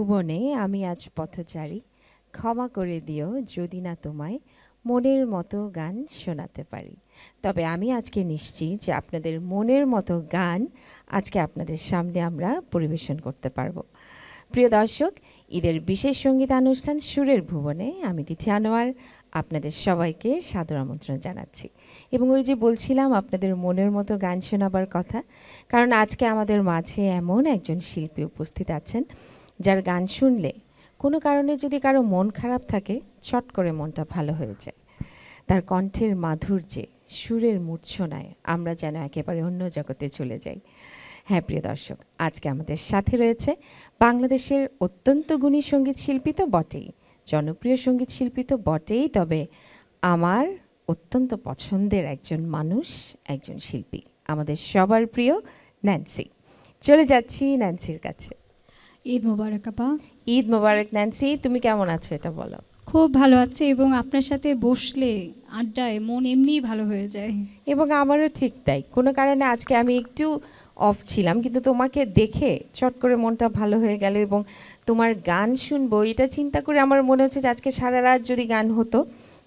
ভুবনে আমি আজ পথচারী, ক্ষমা করে দিও যদি না তোমায় মনের মতো গান শোনাতে পারি। তবে আমি আজকে নিশ্চিত যে আপনাদের মনের মতো গান আজকে আপনাদের সামনে আমরা পরিবেশন করতে পারবো। প্রিয় দর্শক, ঈদের বিশেষ সঙ্গীতানুষ্ঠান সুরের ভুবনে আমি তিথি আনোয়ার আপনাদের সবাইকে সাদর আমন্ত্রণ জানাচ্ছি। এবং ওই যে বলছিলাম আপনাদের মনের মতো গান শোনাবার কথা, কারণ আজকে আমাদের মাঝে এমন একজন শিল্পী উপস্থিত আছেন যার গান শুনলে কোনো কারণে যদি কারো মন খারাপ থাকে চট করে মনটা ভালো হয়ে যায়। তার কণ্ঠের মাধুর্যে, সুরের মূর্ছনায় আমরা যেন একেবারে অন্য জগতে চলে যাই। হ্যাঁ প্রিয় দর্শক, আজকে আমাদের সাথে রয়েছে বাংলাদেশের অত্যন্ত গুণী সঙ্গীত শিল্পী তো বটেই, জনপ্রিয় সঙ্গীত শিল্পী তো বটেই, তবে আমার অত্যন্ত পছন্দের একজন মানুষ, একজন শিল্পী, আমাদের সবার প্রিয় ন্যান্সি। চলে যাচ্ছি ন্যান্সির কাছে। ঈদ মোবারক আপা। ঈদ মোবারক ন্যান্সি, তুমি কেমন আছো এটা বলো। খুব ভালো আছে, এবং আপনার সাথে বসলে আড্ডায় মন এমনিই ভালো হয়ে যায়। এবং আমারও ঠিক তাই, কোনো কারণে আজকে আমি একটু অফ ছিলাম, কিন্তু তোমাকে দেখে চট করে মনটা ভালো হয়ে গেল এবং তোমার গান শুনবো এটা চিন্তা করে আমার মনে হচ্ছে যে আজকে সারা রাত যদি গান হতো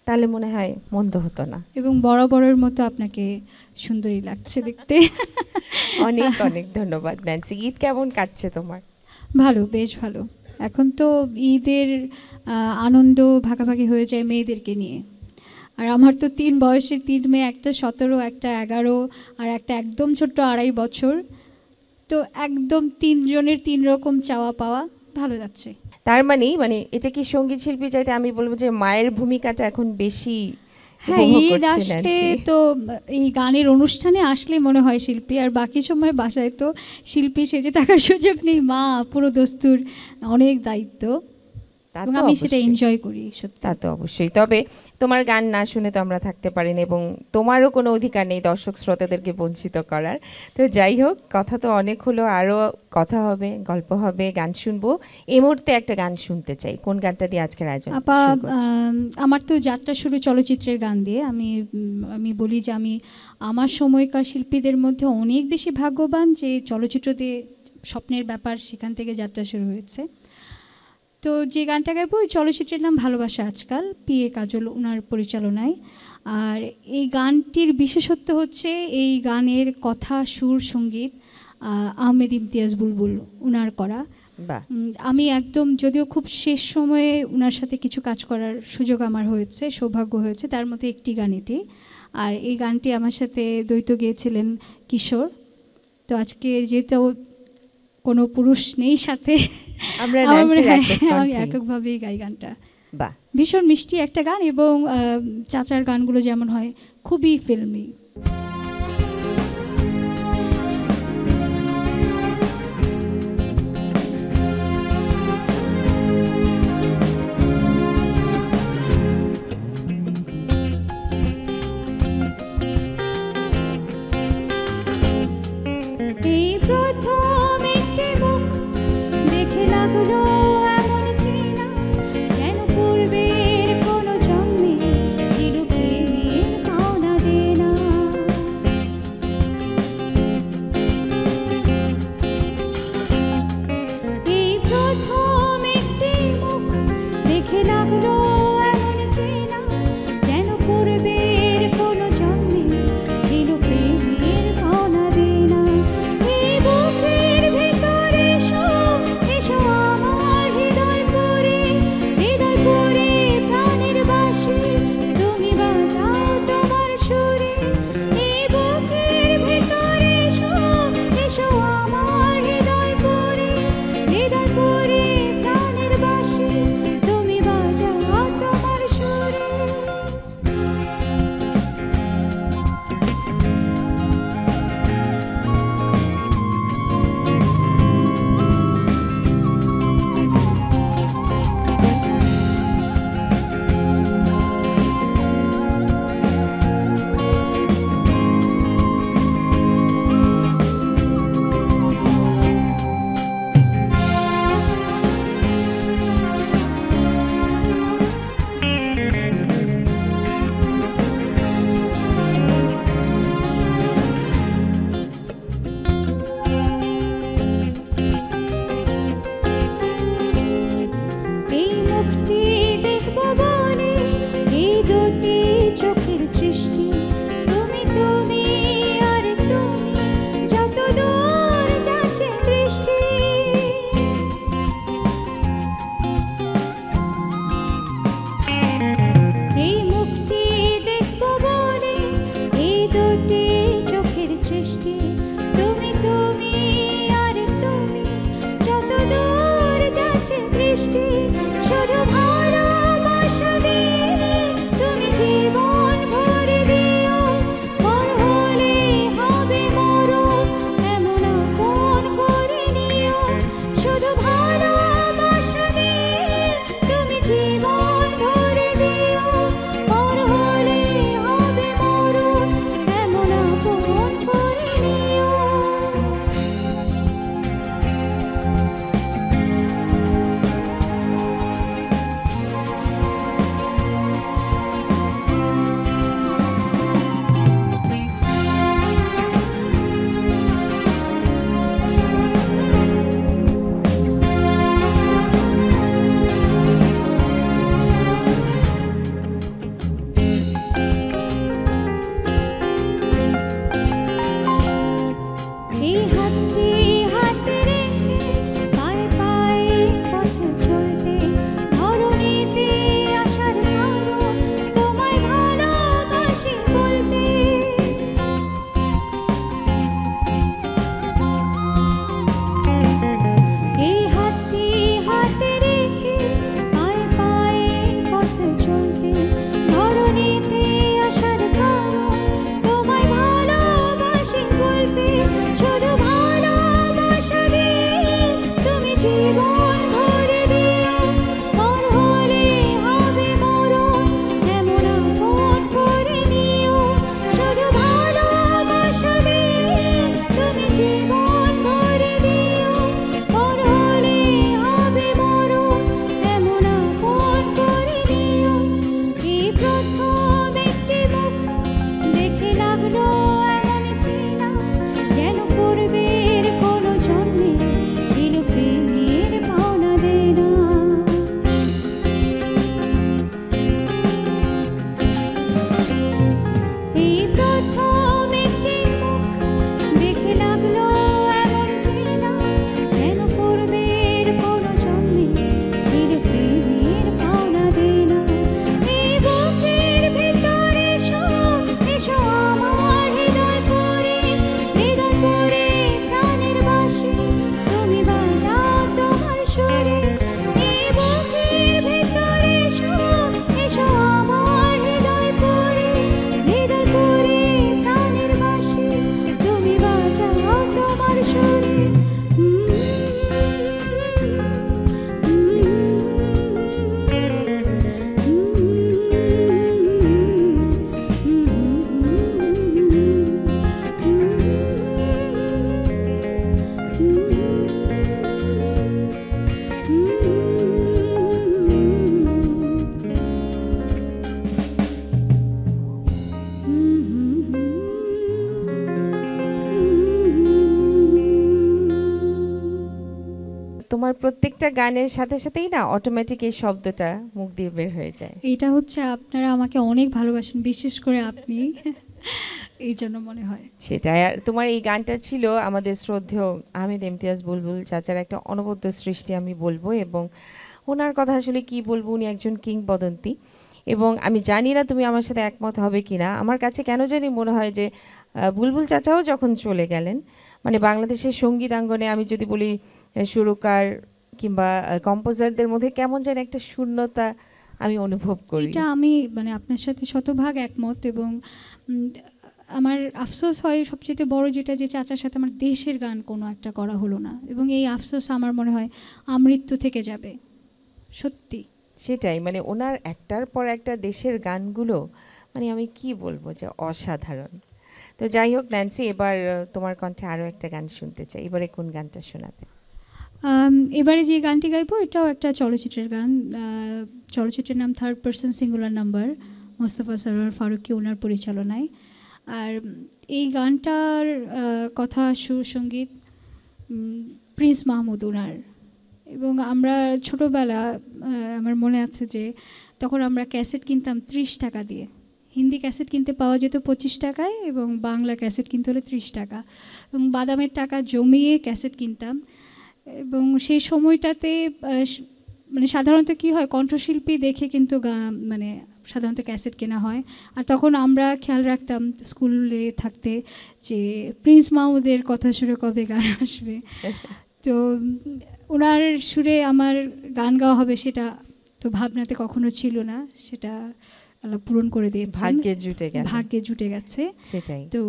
তাহলে মনে হয় মন্দ হতো না। এবং বরাবরের মতো আপনাকে সুন্দরী লাগছে দেখতে। অনেক অনেক ধন্যবাদ ন্যান্সি। ঈদ কেমন কাটছে তোমার? ভালো, বেশ ভালো। এখন তো ঈদের আনন্দ ভাগাভাগি হয়ে যায় মেয়েদেরকে নিয়ে। আর আমার তো 3 বয়সের 3 মেয়ে, একটা 17, একটা 11 আর একটা একদম ছোট্ট 2.5 বছর। তো একদম 3 জনের 3 রকম চাওয়া পাওয়া, ভালো যাচ্ছে। তার মানে এটা কি সঙ্গীত শিল্পী চাইতে আমি বলবো যে মায়ের ভূমিকাটা এখন বেশি। হ্যাঁ, ঈদ আসলে তো এই গানের অনুষ্ঠানে আসলে মনে হয় শিল্পী, আর বাকি সময় বাসায় তো শিল্পী সেজে থাকার সুযোগ নেই। মা পুরো দস্তুর, অনেক দায়িত্ব, এবং আমি সেটা এনজয় করি সত্যি। তা তো অবশ্যই, তবে তোমার গান না শুনে তো আমরা থাকতে পারি না, এবং তোমারও কোনো অধিকার নেই দর্শক শ্রোতাদেরকে বঞ্চিত করার। তো যাই হোক, কথা তো অনেক হলো, আরও কথা হবে, গল্প হবে, গান শুনবো। এই মুহূর্তে একটা গান শুনতে চাই, কোন গানটা দিয়ে আজকের আয়োজন? আপা, আমার তো যাত্রা শুরু চলচ্চিত্রের গান দিয়ে। আমি বলি যে আমি আমার সময়কার শিল্পীদের মধ্যে অনেক বেশি ভাগ্যবান যে চলচ্চিত্র দিয়ে স্বপ্নের ব্যাপার, সেখান থেকে যাত্রা শুরু হয়েছে। তো যে গানটা গাইবো ওই চলচ্চিত্রের নাম ভালোবাসা আজকাল, পি.এ. কাজল ওনার পরিচালনায়। আর এই গানটির বিশেষত্ব হচ্ছে এই গানের কথা, সুর, সঙ্গীত আহমেদ ইমতিয়াজ বুলবুল ওনার করা। আমি একদম, যদিও খুব শেষ সময়ে ওনার সাথে কিছু কাজ করার সুযোগ আমার হয়েছে, সৌভাগ্য হয়েছে, তার মধ্যে একটি গান এটি। আর এই গানটি আমার সাথে দ্বৈত গেয়েছিলেন কিশোর। তো আজকে যেহেতু কোনো পুরুষ নেই সাথে, আমি এককভাবেই গাই গানটা। ভীষণ মিষ্টি একটা গান, এবং চাচার গানগুলো যেমন হয় খুবই ফিল্মি। তোমার প্রত্যেকটা গানের সাথে সাথেই না অটোমেটিক এই শব্দটা মুখ দিয়ে বের হয়ে যায়। এটা হচ্ছে আপনারা আমাকে অনেক ভালোবাসেন, বিশেষ করে আপনি। এই জন্য মনে হয় সেটাই। আর তোমার এই গানটা ছিল আমাদের শ্রদ্ধেয় আহমেদ ইমতিয়াজ বুলবুল চাচার একটা অনবদ্য সৃষ্টি আমি বলবো, এবং ওনার কথা আসলে কি বলবো, উনি একজন কিংবদন্তি। এবং আমি জানি না তুমি আমার সাথে একমত হবে কি না, আমার কাছে কেন জানি মনে হয় যে বুলবুল চাচাও যখন চলে গেলেন, মানে বাংলাদেশের সঙ্গীতাঙ্গনে আমি যদি বলি সুরকার কিংবা কম্পোজারদের মধ্যে কেমন যেন একটা শূন্যতা আমি অনুভব করি। এটা আমি মানে আপনার সাথে শতভাগ একমত। এবং আমার আফসোস হয় সবচেয়ে বড় যেটা, যে চাচার সাথে আমার দেশের গান কোনো একটা করা হলো না, এবং এই আফসোস আমার মনে হয় আমৃত্যু থেকে যাবে সত্যি। সেটাই, মানে ওনার একটার পর একটা দেশের গানগুলো মানে আমি কি বলবো যে অসাধারণ। তো যাই হোক ন্যান্সি, এবার তোমার কণ্ঠে আরও একটা গান শুনতে চাই, এবারে কোন গানটা শোনাবে? এবারে যে গানটি গাইবো এটাও একটা চলচ্চিত্রের গান। চলচ্চিত্রের নাম third person singular number, Mostofa Sarwar Farooki ওনার পরিচালনায়। আর এই গানটার কথা সুর সঙ্গীত প্রিন্স মাহমুদ ওনার। এবং আমরা ছোটোবেলা আমার মনে আছে যে তখন আমরা ক্যাসেট কিনতাম 30 টাকা দিয়ে। হিন্দি ক্যাসেট কিনতে পাওয়া যেত 25 টাকায়, এবং বাংলা ক্যাসেট কিনতে হলে 30 টাকা, এবং বাদামের টাকা জমিয়ে ক্যাসেট কিনতাম। এবং সেই সময়টাতে মানে সাধারণত কী হয়, কণ্ঠশিল্পী দেখে কিন্তু মানে সাধারণত ক্যাসেট কেনা হয়। আর তখন আমরা খেয়াল রাখতাম স্কুলে থাকতে যে প্রিন্স মাহমুদের কথা সুরে কবে গান আসবে। তো ওনার সুরে আমার গান গাওয়া হবে সেটা তো ভাবনাতে কখনো ছিল না, সেটা আল্লাহ পূরণ করে দিয়েছে, ভাগ্যে জুটে গেছে। সেটাই। তো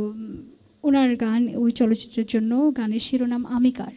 ওনার গান ওই চলচ্চিত্রের জন্য, গানের শিরোনাম আমি কার।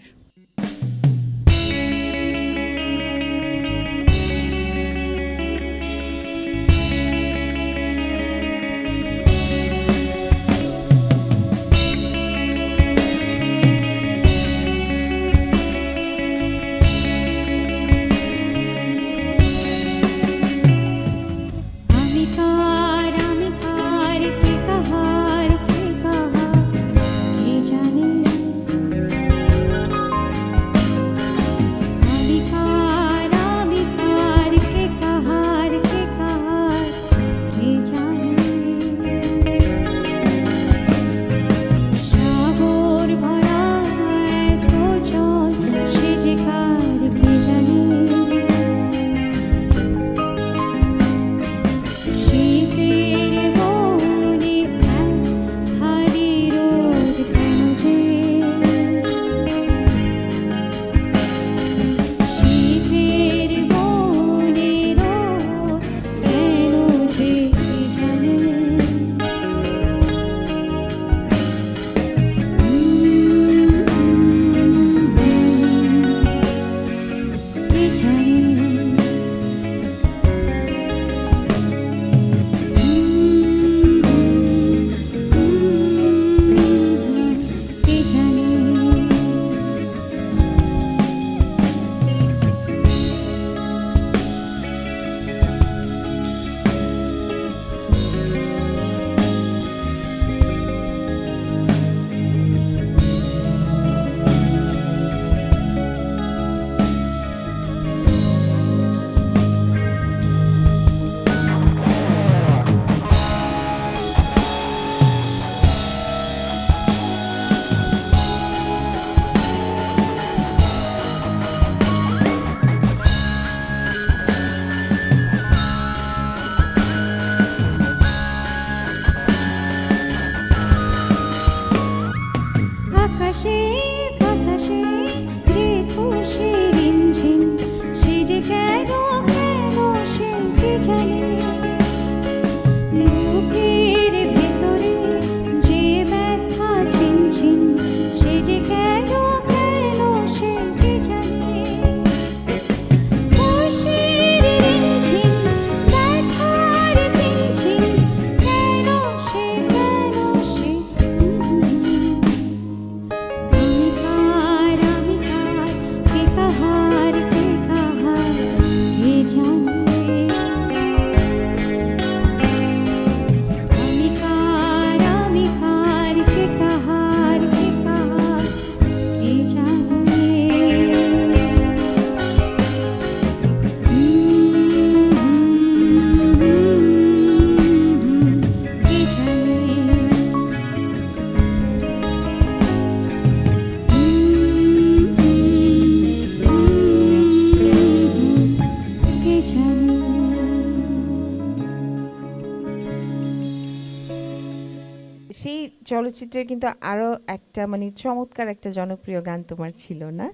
চলচ্চিত্রের কিন্তু আরো একটা মানে চমৎকার একটা জনপ্রিয় গান তোমার ছিল না,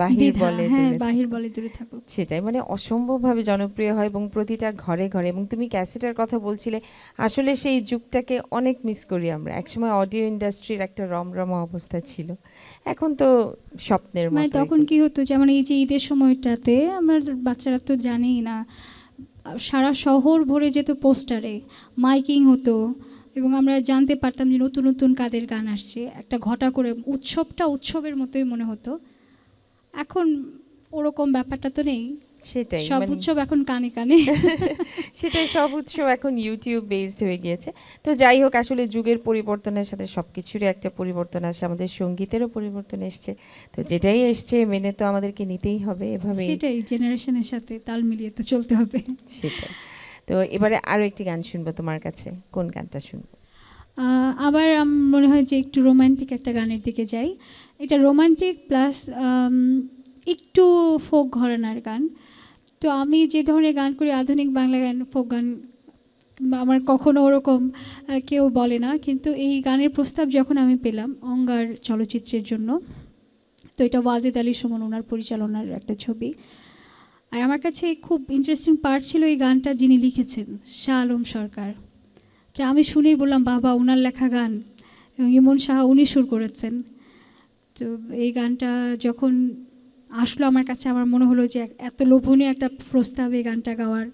বাহির দ্বিধা, বলে হ্যাঁ, দূরে বাহির থাকো। বলে দূরে থাকো। সেটাই মানে অসম্ভবভাবে জনপ্রিয় হয় এবং প্রতিটা ঘরে ঘরে, এবং তুমি ক্যাসেটের কথা বলছিলে, আসলে সেই যুগটাকে অনেক মিস করি আমরা। একসময় অডিও ইন্ডাস্ট্রির একটা রমরমা অবস্থা ছিল, এখন তো স্বপ্নের মানে মতো তখন এগুলো। কি হতো, যেমন এই যে ঈদের সময়টাতে আমার বাচ্চারা তো জানেই না, সারা শহর ভরে যেত পোস্টারে, মাইকিং হতো, এবং আমরা জানতে পারতাম যে নতুন নতুন কাদের গান আসছে, একটা ঘটা করে উৎসবটা উৎসবের মতোই মনে হতো। এখন ওরকম ব্যাপারটা তো নেই, সেটাই সব মানে উৎসব এখন কানে কানে। সেটাই, সব উৎসব এখন ইউটিউব বেসড হয়ে গিয়েছে। তো যাই হোক, আসলে যুগের পরিবর্তনের সাথে সবকিছুরই একটা পরিবর্তন আসে, আমাদের সঙ্গীতেরও পরিবর্তন এসছে। তো যেটাই এসছে মেনে তো আমাদেরকে নিতেই হবে, এভাবেই। সেটাই, জেনারেশনের সাথে তাল মিলিয়ে তো চলতে হবে। সেটাই। তো এবারে আরো একটি গান শুনবো তোমার কাছে, কোন গানটা শুনবো? আবার মনে হয় যে একটু রোমান্টিক একটা গানের দিকে যাই। এটা রোমান্টিক প্লাস একটু ফোক ঘরানার গান। তো আমি যে ধরনের গান করি, আধুনিক বাংলা গান, ফোক গান, আমার কখনো ওরকম কেউ বলে না, কিন্তু এই গানের প্রস্তাব যখন আমি পেলাম অঙ্গার চলচ্চিত্রের জন্য, তো এটা ওয়াজেদ আলী সুমন ওনার পরিচালনার একটা ছবি। আর আমার কাছে খুব ইন্টারেস্টিং পার্ট ছিল এই গানটা যিনি লিখেছেন, শাহ আলম সরকার। তো আমি শুনেই বললাম, বাবা, ওনার লেখা গান, এবং ইমন সাহা উনি সুর করেছেন। তো এই গানটা যখন আসলো আমার কাছে, আমার মনে হলো যে এত লোভনীয় একটা প্রস্তাব, এই গানটা গাওয়ার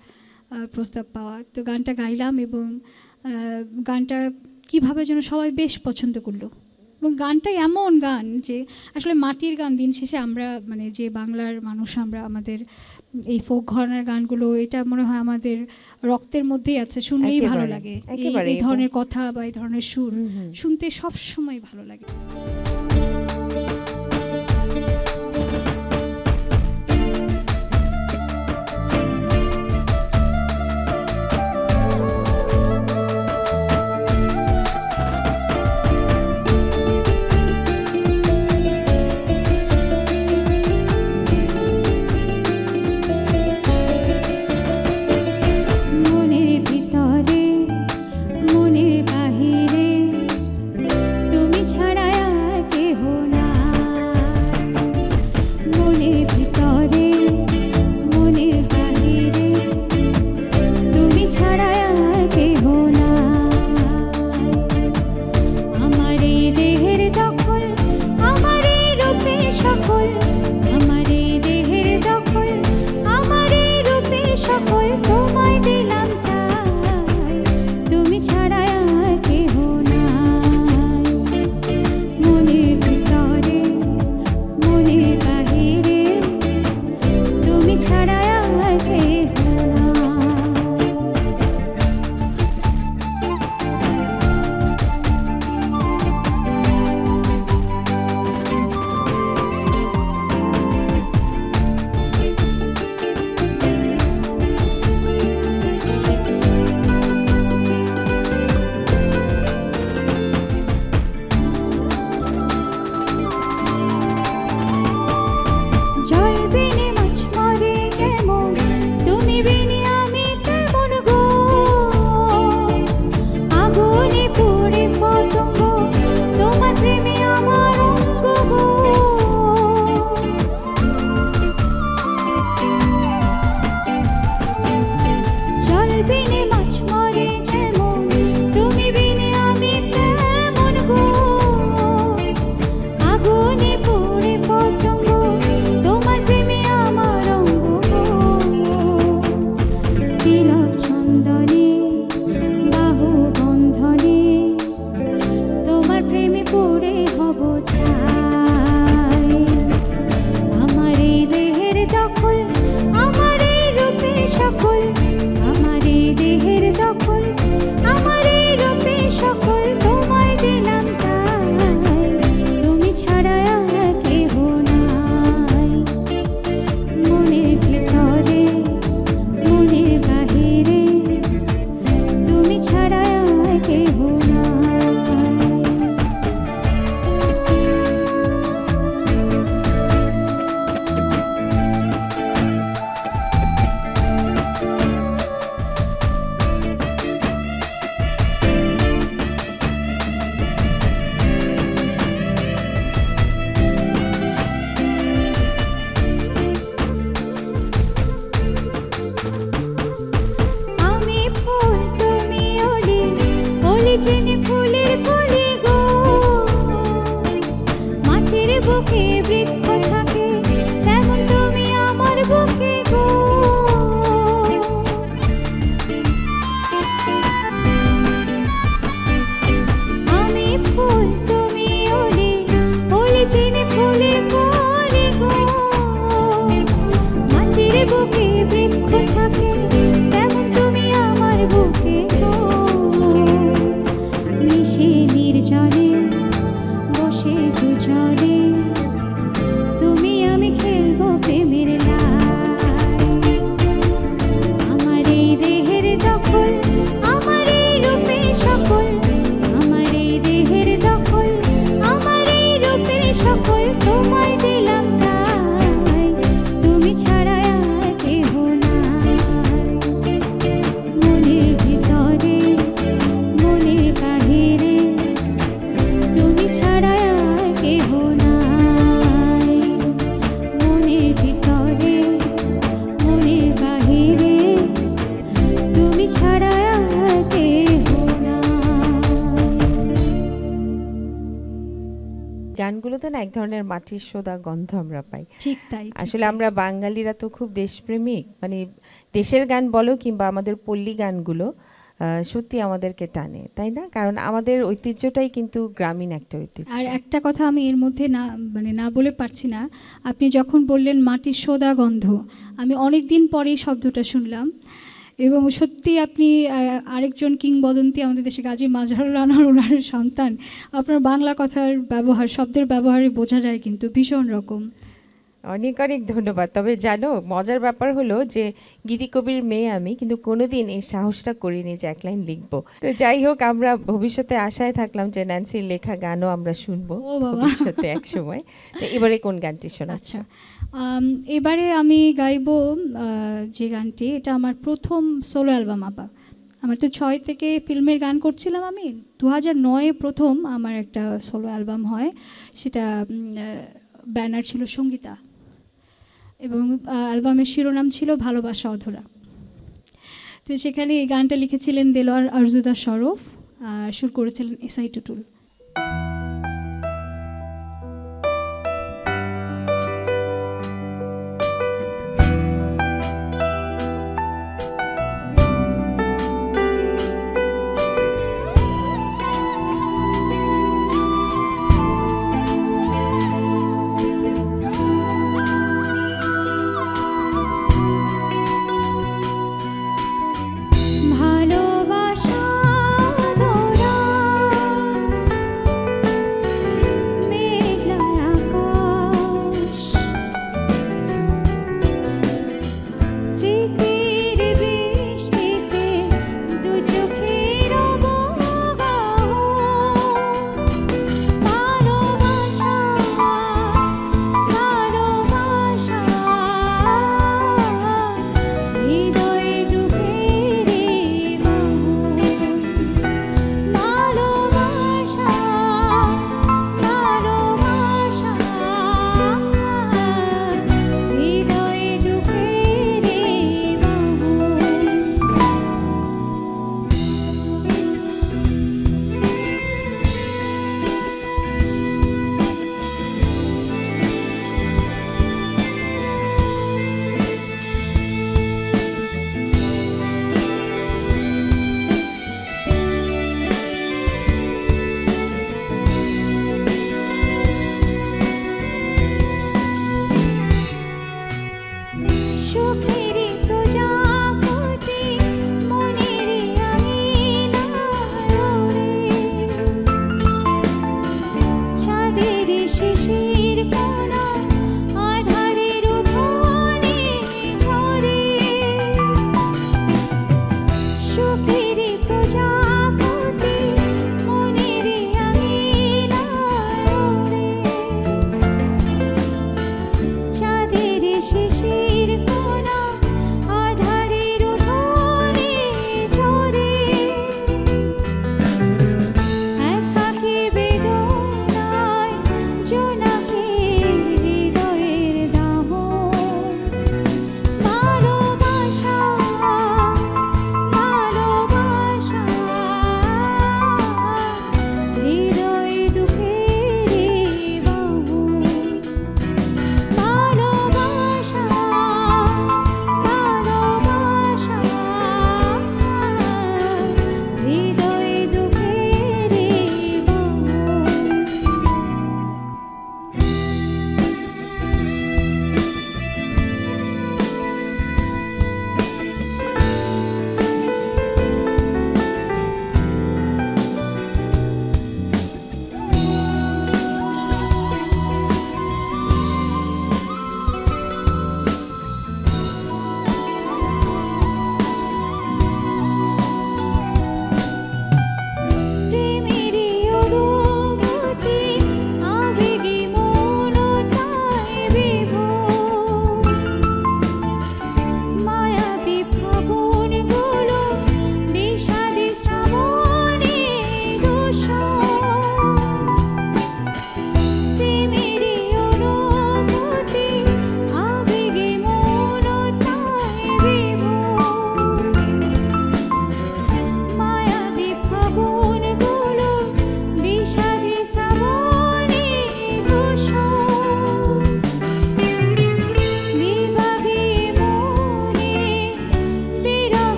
প্রস্তাব পাওয়া। তো গানটা গাইলাম, এবং গানটা কীভাবে যেন সবাই বেশ পছন্দ করলো। এবং গানটা এমন গান যে আসলে মাটির গান, দিন শেষে আমরা মানে যে বাংলার মানুষ, আমরা আমাদের এই ফোক ঘরানার গানগুলো, এটা মনে হয় আমাদের রক্তের মধ্যেই আছে, শুনলেই ভালো একেবারে, লাগে। একেবারে। এই এবং ধরনের কথা বা এই ধরনের সুর হুম হুম। শুনতে সব সময় ভালো লাগে। মনের ভিতরে, মনের বাহিরে, তুমি ছাড়া আর বুকে বৃক্ষ থাকে তেমন তুমি আমার বুকে গো। আমি ফুল তুমি ওলে, ওলে চিনি ফুলের পরে গো। মাটির বুকে বৃক্ষ থাকে তেমন তুমি আমার বুকে গো। মিশে নির্জনে বসে দুজনে তুমি আমি খেলবো প্রেমের লাই। আমার এই দেহের দখল, আমার এই রূপের সকল, আমার এই দেহের দখল, আমার এই রূপের সকল তোমায় দিলাম তাই, তুমি ছাড়া আর কেহ নাই। মনের ভিতরে মনের বাহিরে তুমি ছাড়া আর কেহ নাই। মনের ভিতরে মনের বাহিরে তুমি ছাড়া আর কেহ নাই। গানগুলোতে না এক ধরনের মাটির সোদা গন্ধ আমরা পাই। ঠিক তাই, আসলে আমরা বাঙালিরা তো খুব দেশপ্রেমিক, মানে দেশের গান বলো কিংবা আমাদের পল্লী গানগুলো সত্যি আমাদেরকে টানে, তাই না? কারণ আমাদের ঐতিহ্যটাই কিন্তু গ্রামীণ একটা ঐতিহ্য। আর একটা কথা আমি এর মধ্যে না না বলে পারছি না। আপনি যখন বললেন মাটির সোদা গন্ধ, আমি অনেক দিন পরেই শব্দটা শুনলাম এবং সত্যি আপনি আরেকজন কিংবদন্তি আমাদের দেশে গাজী মাজহারুল আনোয়ার, ওনার সন্তান। আপনার বাংলা কথার ব্যবহার, শব্দের ব্যবহারে বোঝা যায় কিন্তু ভীষণ রকম। অনেক অনেক ধন্যবাদ। তবে জানো, মজার ব্যাপার হলো যে গীতিকবির মেয়ে আমি, কিন্তু কোনোদিন এই সাহসটা করিনি যে এক লাইন লিখবো। তো যাই হোক, আমরা ভবিষ্যতে আশায় থাকলাম যে ন্যান্সির লেখা গানও আমরা শুনবো ও বাবা, ভবিষ্যতে এক সময়। তো এবারে কোন গানটি শোনাচ্ছ? আচ্ছা, এবারে আমি গাইবো যে গানটি, এটা আমার প্রথম সোলো অ্যালবাম। আমার তো 6 থেকে ফিল্মের গান করছিলাম আমি। 2009-এ প্রথম আমার একটা সোলো অ্যালবাম হয়, সেটা ব্যানার ছিল সঙ্গীতা এবং অ্যালবামের শিরোনাম ছিল ভালোবাসা অধরা। তো সেখানে এই গানটা লিখেছিলেন দেলোয়ার আরজুদা শরফ, সুর করেছিলেন এসআই টুটুল। ভালোবাসা ধরা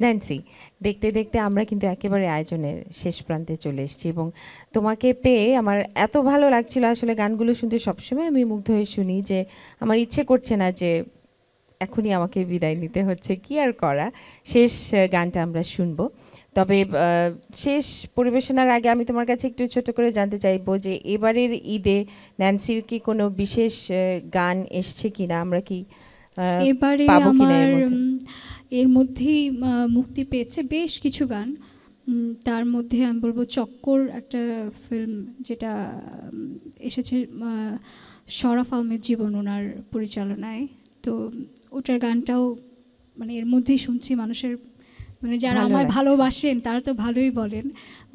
ন্যান্সি, দেখতে দেখতে আমরা কিন্তু একেবারে আয়োজনের শেষ প্রান্তে চলে এসেছি এবং তোমাকে পেয়ে আমার এত ভালো লাগছিল, আসলে গানগুলো শুনতে সবসময় আমি মুগ্ধ হয়ে শুনি যে আমার ইচ্ছে করছে না যে এখনই আমাকে বিদায় নিতে হচ্ছে, কি আর করা। শেষ গানটা আমরা শুনবো, তবে শেষ পরিবেশনার আগে আমি তোমার কাছে একটু ছোট করে জানতে চাইবো যে এবারের ঈদে ন্যান্সির কি কোনো বিশেষ গান এসছে কিনা, আমরা কি এবারে পাবো কিনা আমার এর মধ্যে? এর মধ্যেই মুক্তি পেয়েছে বেশ কিছু গান। তার মধ্যে আমি বলবো চক্কর একটা ফিল্ম, যেটা এসেছে শরাফ আহমেদ জীবন ওনার পরিচালনায়। তো ওটার গানটাও মানে এর মধ্যেই শুনছি, মানুষের মানে যারা ভালো আমায় লাগছে। ভালোবাসেন তারা তো ভালোই বলেন,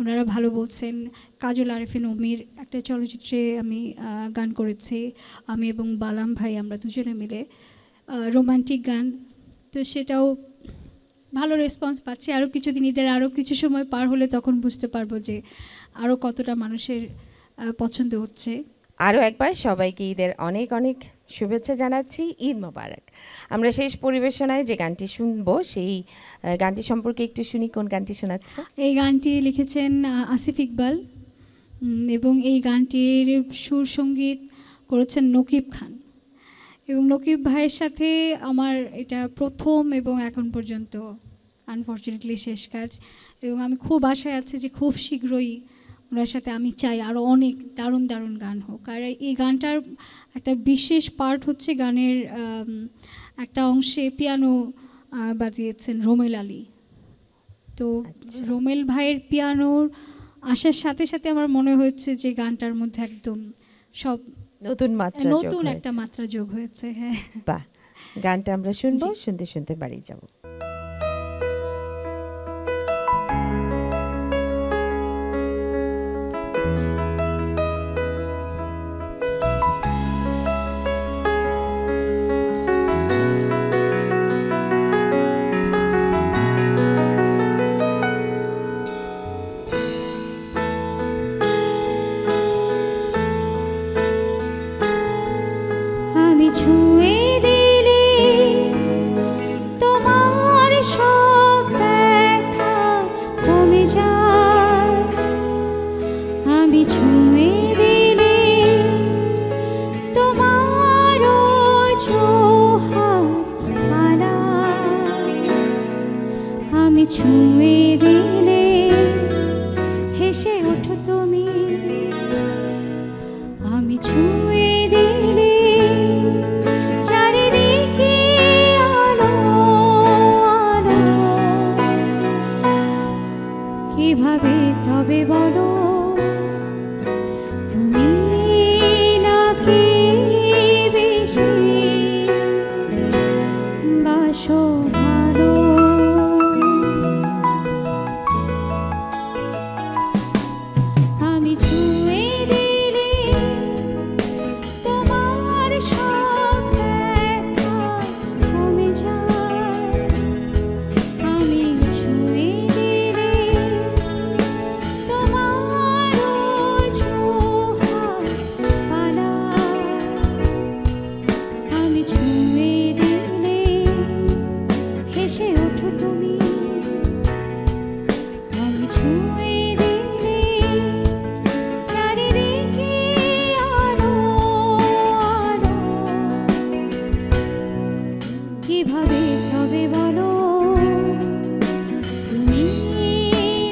ওনারা ভালো বলছেন। কাজল আরেফিন অমির একটা চলচ্চিত্রে আমি গান করেছি, আমি এবং বালাম ভাই, আমরা দুজনে মিলে রোমান্টিক গান। তো সেটাও ভালো রেসপন্স পাচ্ছি। আরও কিছুদিন, ঈদের আরও কিছু সময় পার হলে তখন বুঝতে পারবো যে আরও কতটা মানুষের পছন্দ হচ্ছে। আরও একবার সবাইকে ঈদের অনেক অনেক শুভেচ্ছা জানাচ্ছি, ঈদ মোবারক। আমরা শেষ পরিবেশনায় যে গানটি শুনবো সেই গানটি সম্পর্কে একটু শুনি, কোন গানটি শোনাচ্ছে? এই গানটি লিখেছেন আসিফ ইকবাল, এবং এই গানটির সুর সঙ্গীত করেছেন নকিব খান। এবং নকিব ভাইয়ের সাথে আমার এটা প্রথম এবং এখন পর্যন্ত আনফর্চুনেটলি শেষ কাজ, এবং আমি খুব আশায় আছি যে খুব শীঘ্রই ওনার সাথে আমি চাই আরও অনেক দারুণ দারুণ গান হোক। আর এই গানটার একটা বিশেষ পার্ট হচ্ছে গানের একটা অংশে পিয়ানো বাজিয়েছেন রোমেল আলী। তো আচ্ছা। রোমেল ভাইয়ের পিয়ানোর আসার সাথে সাথে আমার মনে হচ্ছে যে গানটার মধ্যে একদম সব নতুন মাত্রা যোগ নতুন একটা হয়েছে। মাত্রা যোগ হয়েছে। হ্যাঁ, বাহ, গানটা আমরা শুনবো, জি। শুনতে শুনতে বাড়ি যাব। আমি ছুঁয়ে দিলে তোমার সব ব্যথা কমে যায়, আমি ছুঁয়ে দিলে তোমার ছোঁয়ার মালা, আমি ছুঁয়ে দিলে হেসে ওঠো তুমি, আমি ছুঁয়ে দিলে চারিদিকে আলো আলো। কিভাবে তবে বলো তুমি নাকি বেশি বাসো ভালো। আমি ছুঁয়ে দিলে তোমার সব ব্যথা কমে যায়, আমি ছুঁয়ে দিলে তোমার ছোঁয়ার পালা, আমি ছুঁয়ে দিলে হেসে ওঠো তুমি, আমি ছুঁয়ে দিলে চারিদিকে আলো আলো। কিভাবে তবে বলো তুমি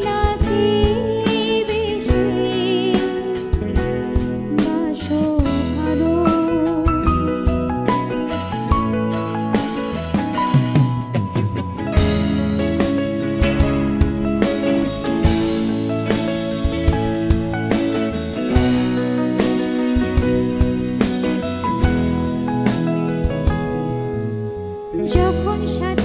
নাকি বেশি বাসো ভালো। যখন সাথে